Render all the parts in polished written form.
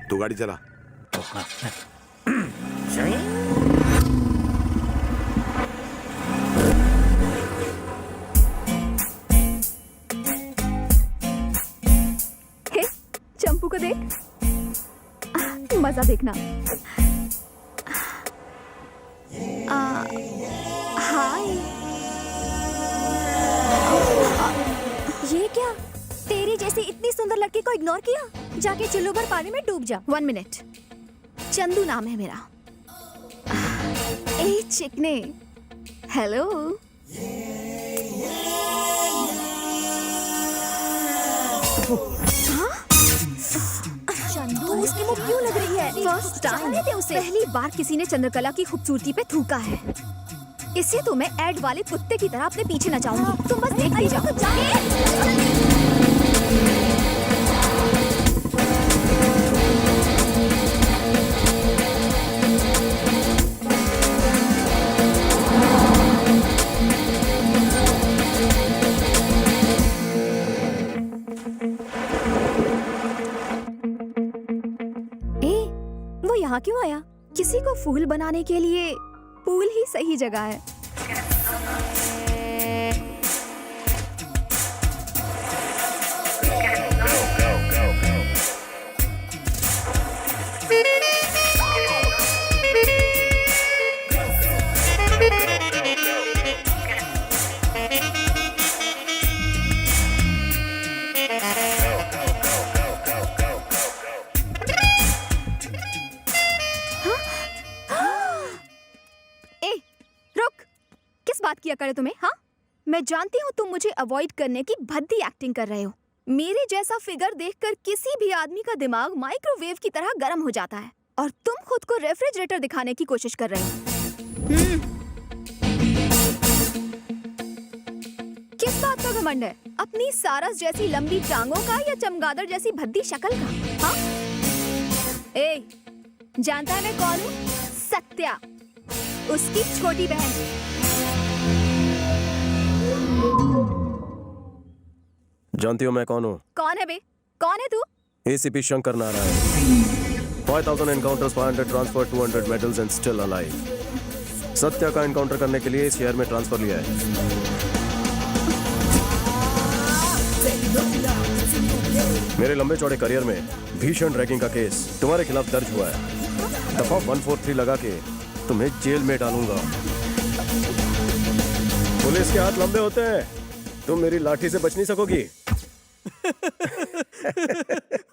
तू गाड़ी चला। हे, चंपू को देख, मजा देखना। हाय। ये क्या? तेरी जैसी इतनी सुंदर लड़की को इग्नोर किया? जाके चुल्लू भर पानी में डूब जा। 1 मिनट। चंदू नाम है मेरा। ए चिकने, हेलो। चंदू, उसकी मुंह क्यों लग रही है? फर्स्ट टाइम पहली बार किसी ने चंद्रकला की खूबसूरती पे थूका है। इसे तो मैं एड वाले कुत्ते की तरह अपने पीछे नचाऊंगी। तुम बस देखते ही जाओ। वो यहाँ क्यों आया? किसी को फूल बनाने के लिए पूल ही सही जगह है। बात किया करे तुम्हें? हाँ, मैं जानती हूँ तुम मुझे अवॉइड करने की भद्दी एक्टिंग कर रहे हो। मेरे जैसा फिगर देखकर किसी भी आदमी का दिमाग माइक्रोवेव की तरह गर्म हो जाता है, और तुम खुद को रेफ्रिजरेटर दिखाने की कोशिश कर रहे हो। किस बात का घमंड है? अपनी सारस जैसी लंबी टांगों का या चमगादड़ जैसी भद्दी शक्ल का? हाँ? ए, जानता है मैं कौन हूँ? सत्या, उसकी छोटी बहन। जानती हो मैं कौन हूँ? कौन है बे? कौन है तू? ACP Shankar Narayan. 5000 encounters, 500 transfer, 200 medals and still alive। Satya का एनकाउंटर करने के लिए इस शहर में ट्रांसफर लिया है। मेरे लंबे चौड़े करियर में भीषण रैगिंग का केस तुम्हारे खिलाफ दर्ज हुआ है। दफा 143 लगा के तुम्हें जेल में डालूंगा। पुलिस के हाथ लंबे होते हैं, तुम मेरी लाठी से बच नहीं सकोगी।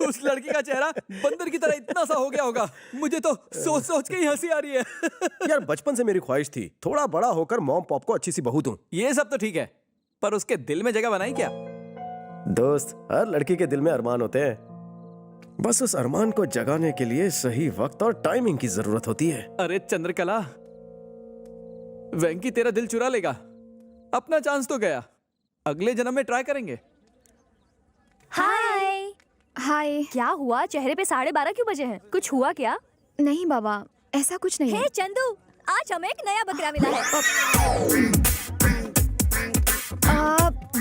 उस लड़की का चेहरा बंदर की तरह इतना सा हो गया होगा, मुझे तो सोच सोच के ही हंसी आ रही है। यार बचपन से मेरी ख्वाहिश थी थोड़ा बड़ा होकर मॉम पॉप को अच्छी सी बहू दूं। ये सब तो ठीक है, पर उसके दिल में जगह बनाई क्या? दोस्त, हर लड़की के दिल में अरमान होते हैं, बस उस अरमान को जगाने के लिए सही वक्त और टाइमिंग की जरूरत होती है। अरे चंद्रकला, वेंकी तेरा दिल चुरा लेगा। अपना चांस तो गया, अगले जन्म में ट्राई करेंगे। हाय। हाय। क्या हुआ? चेहरे पे 12:30 क्यों बजे हैं? कुछ हुआ क्या? नहीं बाबा, ऐसा कुछ नहीं है। हे चंदू, आज हमें एक नया बकरा मिला है।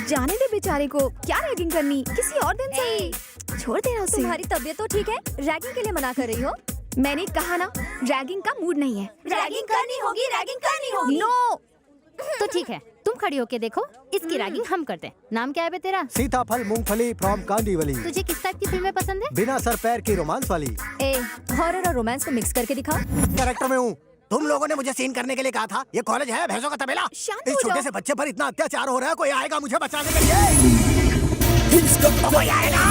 जाने दे बेचारे को, क्या रैगिंग करनी, किसी और दिन से छोड़ देना उसे। तुम्हारी तबीयत तो ठीक है? रैगिंग के लिए मना कर रही हो? मैंने कहा ना, रैगिंग का मूड नहीं है। रैगिंग करनी होगी, रैगिंग करनी होगी। नो। तो ठीक है, तुम खड़ी होके देखो, इसकी रैगिंग हम करते हैं। नाम क्या है बे तेरा? सीताफल मूंगफली फ्रॉम कांदीवली। तुझे किस टाइप की फिल्में पसंद है? बिना सर पैर की रोमांस वाली। ए, हॉरर और रोमांस को मिक्स करके दिखा। कैरेक्टर में हूँ। तुम लोगों ने मुझे सीन करने के लिए कहा था। ये कॉलेज है भैंसों का तबेला? शांत इस हो छोटे जाओ। से बच्चे पर इतना अत्याचार हो रहा है, कोई आएगा मुझे बचाने के लिए? कोई आएगा?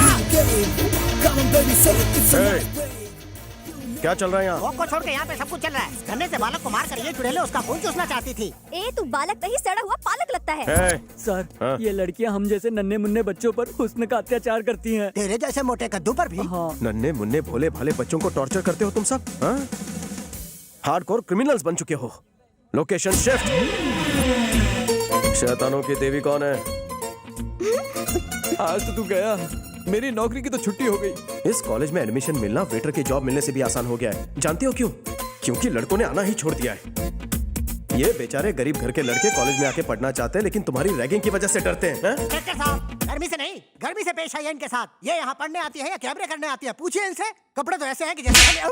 क्या चल रहा है यहाँ? वॉक को छोड़ के यहाँ पे सब कुछ चल रहा है। गन्ने से बालक को मार कर ये चुड़ैले उसका खून चूसना चाहती थी। ए, तू बालक नहीं, सड़ा हुआ पालक लगता है। सर, हाँ? ये लड़कियां हम जैसे नन्हे मुन्ने बच्चों पर हुस्न का अत्याचार करती हैं। तेरे जैसे मोटे कद्दू पर भी। हाँ। नन्हे मुन्ने भोले भाले बच्चों को टॉर्चर करते हो तुम सब? हाँ? हार्डकोर क्रिमिनल्स बन चुके हो। Location shift. शैतानों की देवी कौन है? आज तो तू गया, मेरी नौकरी की तो छुट्टी हो गई। इस कॉलेज में एडमिशन मिलना वेटर की जॉब मिलने से भी आसान हो गया है। जानते हो क्यों? क्योंकि लड़कों ने आना ही छोड़ दिया है। ये बेचारे गरीब घर के लड़के कॉलेज में आके पढ़ना चाहते हैं, लेकिन तुम्हारी रैगिंग की वजह से डरते हैं। साहब, गर्मी से नहीं, गर्मी से पेश आई है इनके साथ। ये यहाँ पढ़ने आती है या कैमरे करने आती है? पूछिए इनसे। कपड़े तो ऐसे हैं कि जैसे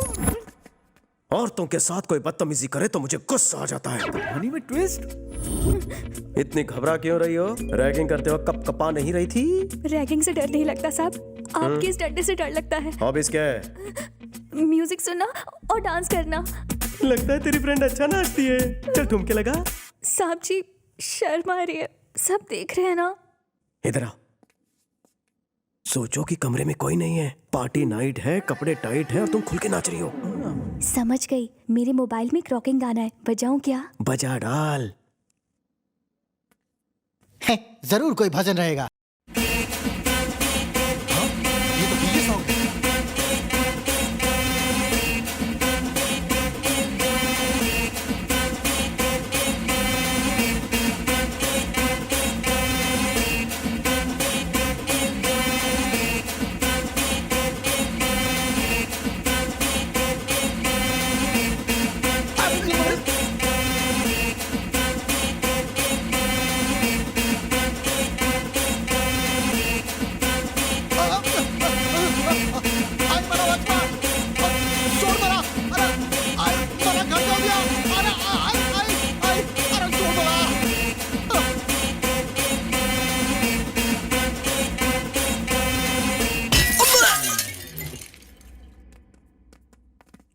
औरतों के साथ कोई बदतमीजी करे तो मुझे गुस्सा आ जाता है। कहानी में ट्विस्ट। इतनी घबरा क्यों रही हो? रैगिंग करते वक्त कप कपा नहीं रही थी? रैगिंग से डर नहीं लगता साहब, आपके इस डंडे से डर लगता है। हॉबीज क्या है? म्यूजिक सुनना और डांस करना। लगता है तेरी फ्रेंड अच्छा नाचती है। चल ठुमके लगा। साहब जी शर्म आ रही है, सब देख रहे हैं ना। इधर आओ। सोचो कि कमरे में कोई नहीं है, पार्टी नाइट है, कपड़े टाइट है और तुम खुल के नाच रही हो। समझ गई, मेरे मोबाइल में एक रॉकिंग गाना है, बजाऊं क्या? बजा डाल। जरूर कोई भजन रहेगा।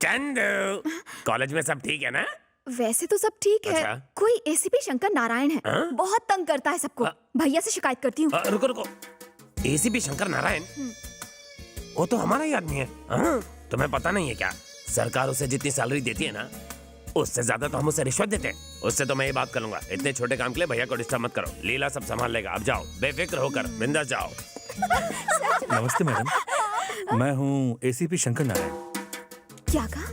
चंदू, कॉलेज में सब ठीक है ना? वैसे तो सब ठीक है। अच्छा। कोई एसीपी शंकर नारायण है, हाँ? बहुत तंग करता है सबको। भैया से शिकायत करती हूँ। रुको रुको, एसीपी शंकर नारायण, वो तो हमारा ही आदमी है। हाँ? तुम्हें पता नहीं है क्या? सरकार उसे जितनी सैलरी देती है ना, उससे ज्यादा तो हम उसे रिश्वत देते हैं। उससे तो मैं ये बात कर लूंगा। इतने छोटे काम के लिए भैया को डिस्टर्ब मत करो। लीला सब संभाल लेगा। अब जाओ, बेफिक्र होकर बिंदास जाओ। नमस्ते मैडम, मैं हूँ एसीपी शंकर नारायण। क्या कहा?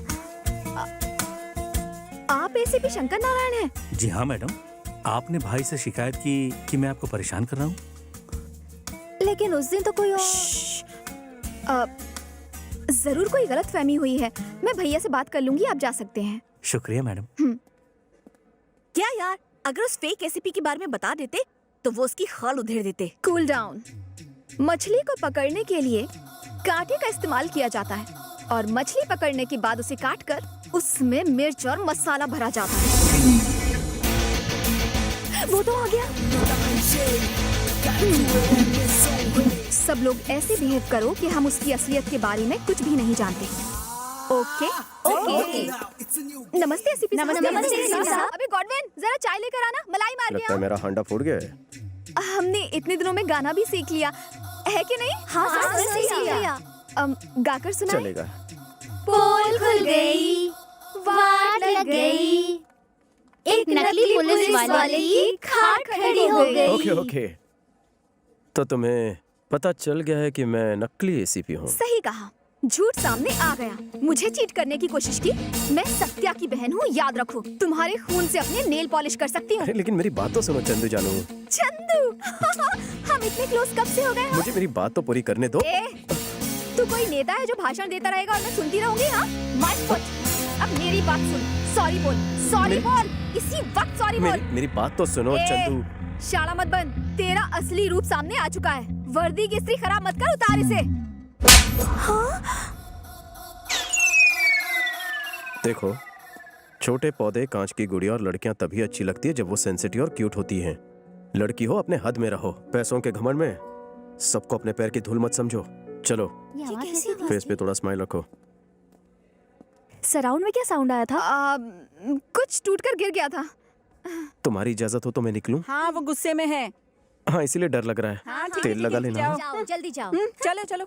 आप एसीपी शंकर नारायण हैं? जी हाँ मैडम, आपने भाई से शिकायत की कि मैं आपको परेशान कर रहा हूँ। लेकिन उस दिन तो कोई जरूर कोई गलतफहमी हुई है। मैं भैया से बात कर लूंगी, आप जा सकते हैं। शुक्रिया मैडम। क्या यार, अगर उस फेक एसीपी के बारे में बता देते तो वो उसकी खाल उधेड़ देते। Cool down. मछली को पकड़ने के लिए कांटे का इस्तेमाल किया जाता है और मछली पकड़ने के बाद उसे काटकर उसमें मिर्च और मसाला भरा जाता है। वो तो आ गया। सब लोग ऐसे बिहेव करो कि हम उसकी असलियत के बारे में कुछ भी नहीं जानते। Okay okay. नमस्ते एसीपी साहब। नमस्ते साहब। अबे गॉडविन, जरा चाय लेकर आना, मलाई मार लगता गया। है मेरा हांडा फूट गया है। हमने इतने दिनों में गाना भी सीख लिया है कि नहीं? हाँ, सीख लिया। गाकर सुनाए। चलेगा। पोल खुल गई, वाट लग गई, एक नकली पुलिस वाले की खाट खड़ी हो गई। Okay okay. तो तुम्हें पता चल गया है कि मैं नकली एसीपी हूँ। सही कहा, झूठ सामने आ गया। मुझे चीट करने की कोशिश की। मैं सत्या की बहन हूँ, याद रखो। तुम्हारे खून से अपने नेल पॉलिश कर सकती हूँ। अरे लेकिन मेरी बात तो सुनो चंदू जानू। चंदू हम इतने क्लोज कब से हो गए? मुझे मेरी बात तो पूरी करने दो। तू कोई नेता है जो भाषण देता रहेगा और मैं सुनती रहूंगी? हाँ, माय फुट। अब मेरी बात सुन। सॉरी बोल, सॉरी बोल, इसी वक्त सॉरी बोल। मेरी बात तो सुनो चंदू। शाला मत बन, तेरा असली रूप सामने आ चुका है। वर्दी की इस्त्री खराब मत कर, उतार इसे। हाँ? देखो, छोटे पौधे, कांच की गुड़िया और लड़कियां तभी अच्छी लगती है जब वो सेंसिटिव और क्यूट होती हैं। लड़की हो अपने हद में रहो, पैसों के घमंड में सबको अपने पैर की धूल मत समझो। चलो, फेस पे थोड़ा स्माइल रखो। सराउंड में क्या साउंड आया था? कुछ टूटकर गिर गया था। तुम्हारी इजाजत हो तो मैं निकलूं? हाँ, वो गुस्से में है। हाँ, इसीलिए डर लग रहा है। हाँ, ठीक है, तेल ठीक लगा है, लेना। जाओ। जाओ, जल्दी जाओ। चलो चलो।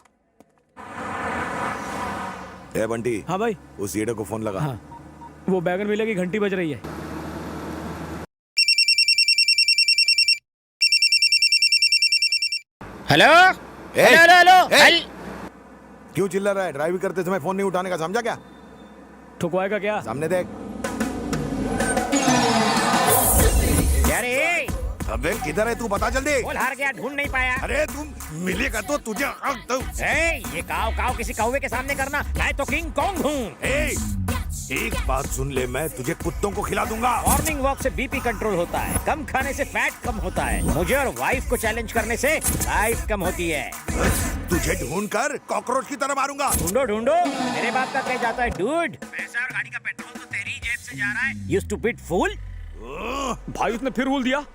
ए बंटी, हाँ भाई। उस ईडे को फोन लगा। हाँ, वो बैगन मिले की घंटी बज रही है। Hello hello hello hello. क्यों चिल्ला रहा है? ड्राइव करते समय फोन नहीं उठाने का, समझा क्या? ठुकवाएगा क्या? सामने देख। अरे अबे किधर है तू? बता जल्दी। बोल, हार गया, ढूंढ नहीं पाया। अरे तुम मिलेगा तो तुझे ए, ये काव काव किसी कौवे के सामने करना। मैं तो किंग कॉन्ग हूँ। एक बात सुन ले, मैं तुझे कुत्तों को खिला दूंगा। मॉर्निंग वॉक से बीपी कंट्रोल होता है, कम खाने से फैट कम होता है, मुझे और वाइफ को चैलेंज करने से लाइफ कम होती है। तुझे ढूंढ कर कॉकरोच की तरह मारूंगा। ढूंढो ढूंढो, मेरे बाप का कह जाता है डूड। पैसा और गाड़ी का पेट्रोल तो तेरी जेब से जा रहा है, यू स्टूपिड फूल। भाई उसने फिर भूल दिया।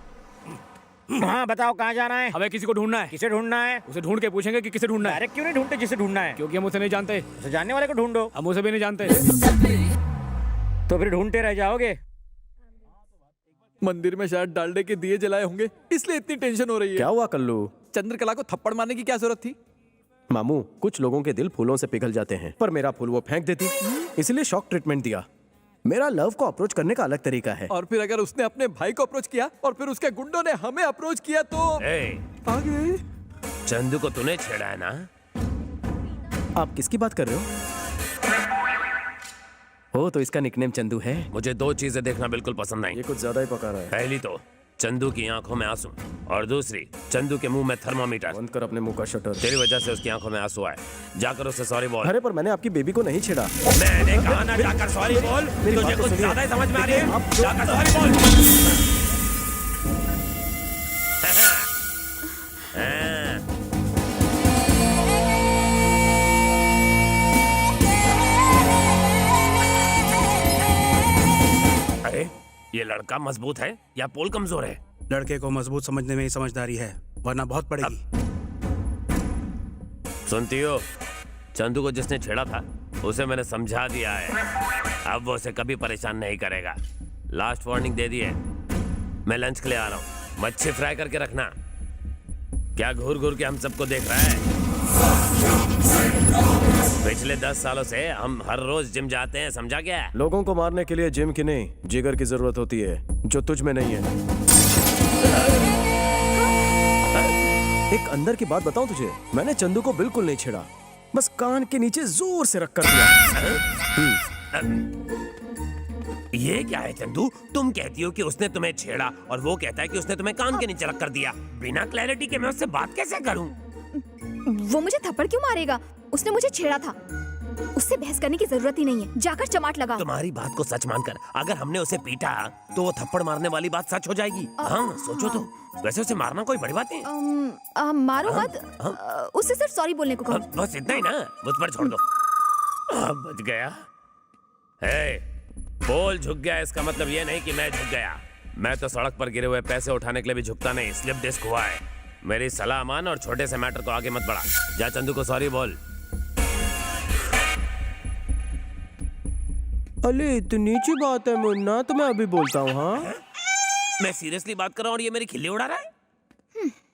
हाँ बताओ कहाँ जाना है? हमें किसी को ढूंढना है। किसे ढूंढना है? उसे ढूंढ के पूछेंगे कि किसे ढूंढना है। डायरेक्ट क्यों नहीं ढूंढते जिसे ढूंढना है? क्योंकि हम उसे नहीं जानते। उसे जानने वाले को ढूंढो। हम उसे भी नहीं जानते। तो फिर ढूंढते रह जाओगे। मंदिर में शायद डालडे के दिए जलाए होंगे, इसलिए इतनी टेंशन हो रही है। क्या हुआ कल्लू? चंद्रकला को थप्पड़ मारने की क्या जरूरत थी? मामू, कुछ लोगों के दिल फूलों से पिघल जाते हैं, पर मेरा फूल वो फेंक देती, इसलिए शॉक ट्रीटमेंट दिया। मेरा लव को अप्रोच करने का अलग तरीका है। और फिर अगर उसने अपने भाई को अप्रोच किया और फिर उसके गुंडों ने हमें अप्रोच किया तो आगे चंदू को तूने छेड़ा है ना? आप किसकी बात कर रहे हो? ओ, तो इसका निकनेम चंदू है। मुझे दो चीजें देखना बिल्कुल पसंद नहीं। ये कुछ ज्यादा ही पका रहा है। पहली तो चंदू की आंखों में आंसू, और दूसरी चंदू के मुंह में थर्मामीटर। बंद कर अपने मुंह का शटर। तेरी वजह से उसकी आंखों में आंसू आए। जाकर उसे सॉरी बोल। अरे पर मैंने आपकी बेबी को नहीं छेड़ा। मैंने कहा ना, जाकर सॉरी बोल। तुझे कुछ ज्यादा ही समझ में आ रही है। जाकर सॉरी बोल। अरे ये लड़का मजबूत है या पोल कमजोर है? लड़के को मजबूत समझने में ही समझदारी है, वरना बहुत पड़ेगी। सुनती हो, चंदू को जिसने छेड़ा था उसे मैंने समझा दिया है। अब वो उसे कभी परेशान नहीं करेगा। लास्ट वार्निंग दे दी है। मैं लंच के लिए आ रहा हूँ, मच्छी फ्राई करके रखना। क्या घूर घूर के हम सबको देख रहा है? पिछले 10 सालों से हम हर रोज जिम जाते हैं, समझा क्या? लोगों को मारने के लिए जिम की नहीं, जिगर की जरूरत होती है, जो तुझ में नहीं है। एक अंदर की बात बताऊं तुझे, मैंने चंदू को बिल्कुल नहीं छेड़ा, बस कान के नीचे जोर से रख कर दिया। ये क्या है चंदू? तुम कहती हो कि उसने तुम्हें छेड़ा और वो कहता है कि उसने तुम्हें कान के नीचे रख कर दिया। बिना क्लैरिटी के मैं उससे बात कैसे करूं? वो मुझे थप्पड़ क्यों मारेगा? उसने मुझे छेड़ा था। उससे बहस करने की जरूरत ही नहीं है। जाकर चमाट लगाओ। तुम्हारी बात को सच मानकर अगर हमने उसे पीटा तो वो थप्पड़ मारने वाली बात सच हो जाएगी। हाँ सोचो तो। वैसे उसे मारना कोई बड़ी बात नहीं। मारो मत। उससे सिर्फ सॉरी बोलने को कहो। बस इतना ही ना, मुझ पर छोड़ दो। बच गया। पोल झुक गया, इसका मतलब ये नहीं कि मैं झुक गया। मैं तो सड़क पर गिरे हुए पैसे उठाने के लिए भी झुकता नहीं। स्लिप डिस्क हुआ है। मेरी सलाह मान और छोटे से मैटर को आगे मत बढ़ा। जा चंदू को सॉरी बोल। अरे इतनी सी बात है मुन्ना, तो मैं अभी बोलता हूँ। हाँ मैं सीरियसली बात कर रहा हूँ और ये मेरी खिल्ली उड़ा रहा है।